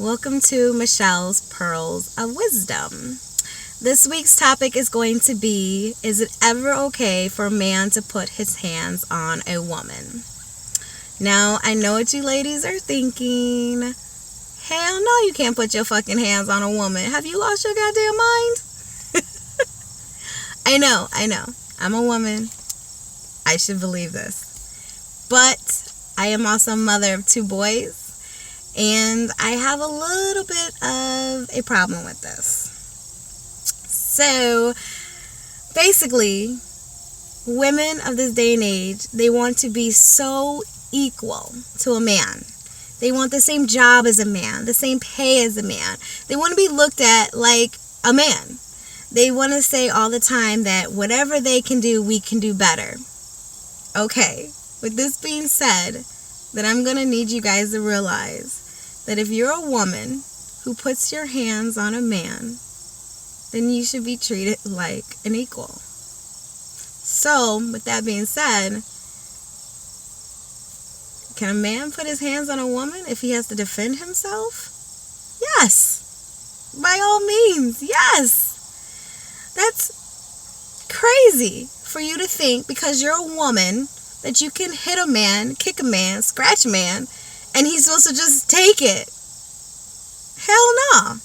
Welcome to Michelle's Pearls of Wisdom. This week's topic is going to be, is it ever okay for a man to put his hands on a woman? Now, I know what you ladies are thinking. Hell no, you can't put your fucking hands on a woman. Have you lost your goddamn mind? I know. I'm a woman. I should believe this. But I am also a mother of 2 boys. And I have a little bit of a problem with this. So, basically, women of this day and age, they want to be so equal to a man. They want the same job as a man, the same pay as a man. They want to be looked at like a man. They want to say all the time that whatever they can do, we can do better. Okay, with this being said, that I'm going to need you guys to realize that if you're a woman who puts your hands on a man, then you should be treated like an equal. So, with that being said, can a man put his hands on a woman if he has to defend himself? Yes. By all means, yes. That's crazy for you to think because you're a woman that you can hit a man, kick a man, scratch a man, and he's supposed to just take it. Hell no.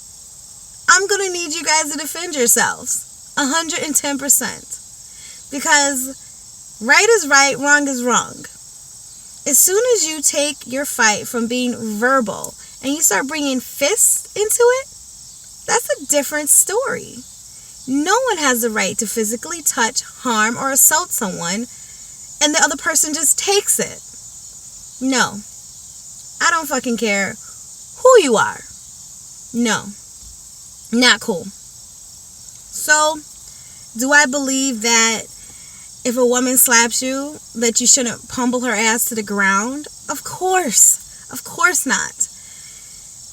I'm going to need you guys to defend yourselves. 110%. Because right is right, wrong is wrong. As soon as you take your fight from being verbal and you start bringing fists into it, that's a different story. No one has the right to physically touch, harm, or assault someone, and the other person just takes it. No. I don't fucking care who you are. No. Not cool. So, do I believe that if a woman slaps you, that you shouldn't pummel her ass to the ground? Of course. Of course not.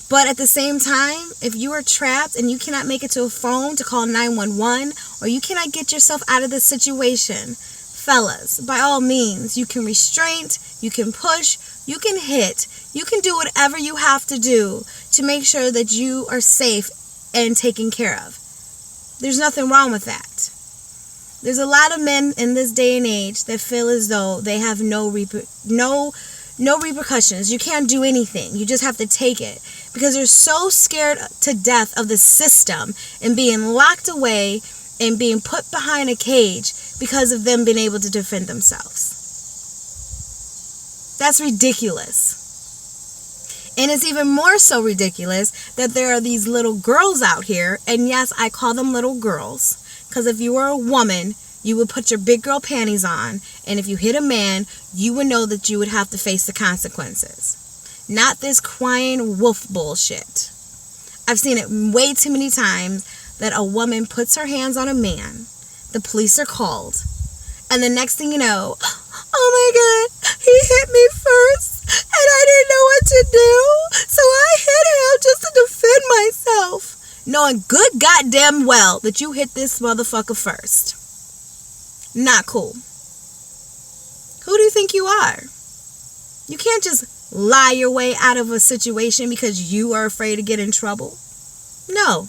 But at the same time, if you are trapped and you cannot make it to a phone to call 911, or you cannot get yourself out of this situation, fellas, by all means, you can restrain, you can push, you can hit, you can do whatever you have to do to make sure that you are safe and taken care of. There's nothing wrong with that. There's a lot of men in this day and age that feel as though they have no repercussions. You can't do anything. You just have to take it because they're so scared to death of the system and being locked away and being put behind a cage because of them being able to defend themselves. That's ridiculous. And it's even more so ridiculous that there are these little girls out here, and yes, I call them little girls, because if you were a woman, you would put your big girl panties on, and if you hit a man, you would know that you would have to face the consequences. Not this crying wolf bullshit. I've seen it way too many times that a woman puts her hands on a man, the police are called, and the next thing you know, oh my God, he hit me first, and I didn't know what to do, so I hit him just to defend myself, knowing good goddamn well that you hit this motherfucker first. Not cool. Who do you think you are? You can't just lie your way out of a situation because you are afraid to get in trouble. No.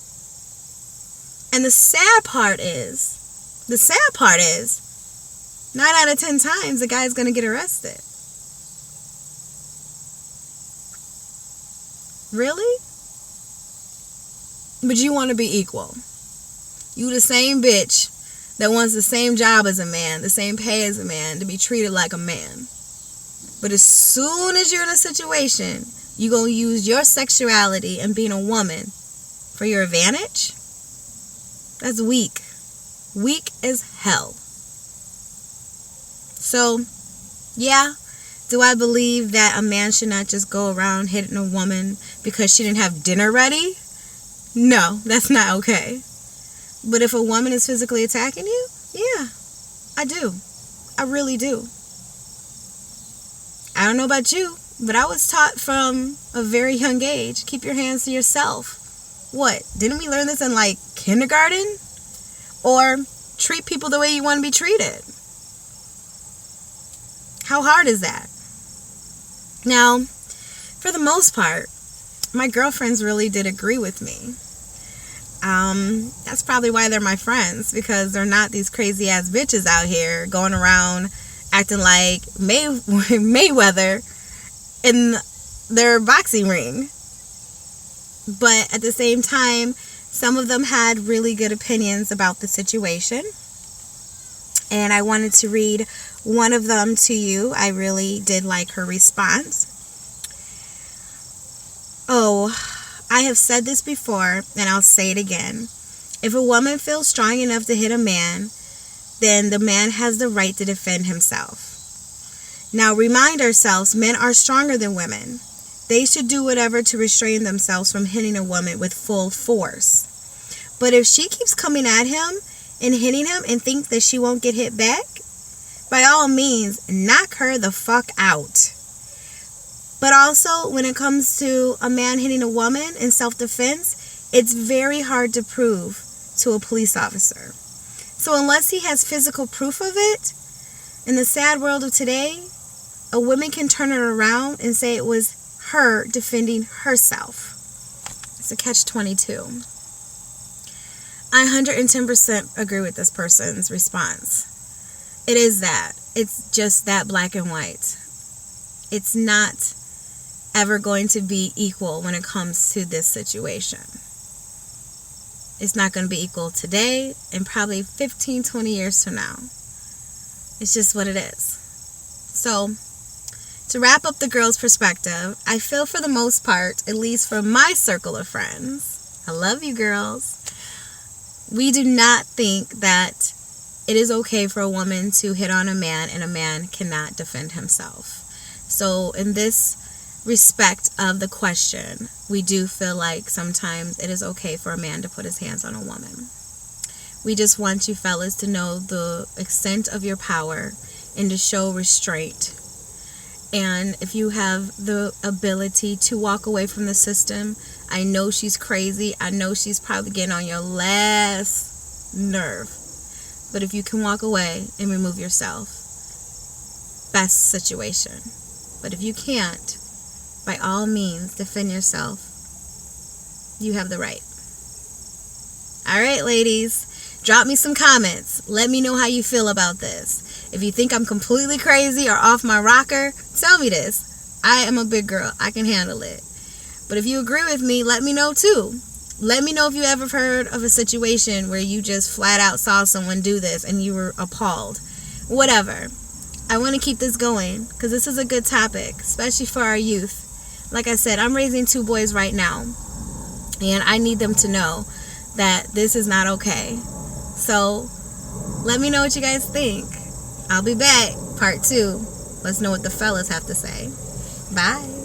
And the sad part is, 9 out of 10 times, the guy's going to get arrested. Really? But you want to be equal. You the same bitch that wants the same job as a man, the same pay as a man, to be treated like a man. But as soon as you're in a situation, you're going to use your sexuality and being a woman for your advantage? That's weak. Weak as hell. So, yeah, do I believe that a man should not just go around hitting a woman because she didn't have dinner ready? No, that's not okay. But if a woman is physically attacking you, yeah, I do. I really do. I don't know about you, but I was taught from a very young age, keep your hands to yourself. What? Didn't we learn this in like kindergarten? Or treat people the way you want to be treated. How hard is that? Now, for the most part, my girlfriends really did agree with me. That's probably why they're my friends, because they're not these crazy ass bitches out here going around acting like Mayweather in their boxing ring. But at the same time, some of them had really good opinions about the situation. And I wanted to read one of them to you. I really did like her response. Oh, I have said this before, and I'll say it again. If a woman feels strong enough to hit a man, then the man has the right to defend himself. Now, remind ourselves, men are stronger than women. They should do whatever to restrain themselves from hitting a woman with full force. But if she keeps coming at him and hitting him and thinks that she won't get hit back, by all means, knock her the fuck out. But also, when it comes to a man hitting a woman in self-defense, it's very hard to prove to a police officer. So unless he has physical proof of it, in the sad world of today, a woman can turn it around and say it was her defending herself. It's a catch-22. I 110% agree with this person's response. It is that. It's just that black and white. It's not ever going to be equal when it comes to this situation. It's not going to be equal today and probably 15, 20 years from now. It's just what it is. So, to wrap up the girls' perspective, I feel for the most part, at least for my circle of friends, I love you girls, we do not think that it is okay for a woman to hit on a man and a man cannot defend himself. So in this respect of the question, we do feel like sometimes it is okay for a man to put his hands on a woman. We just want you fellas to know the extent of your power and to show restraint. And if you have the ability to walk away from the system, I know she's crazy. I know she's probably getting on your last nerve. But if you can walk away and remove yourself, best situation. But if you can't, by all means, defend yourself. You have the right. All right, ladies. Drop me some comments. Let me know how you feel about this. If you think I'm completely crazy or off my rocker, tell me this. I am a big girl. I can handle it. But if you agree with me, let me know too. Let me know if you ever heard of a situation where you just flat out saw someone do this and you were appalled. Whatever. I want to keep this going because this is a good topic, especially for our youth. Like I said, I'm raising 2 boys right now, and I need them to know that this is not okay. So let me know what you guys think. I'll be back, part 2. Let's know what the fellas have to say. Bye.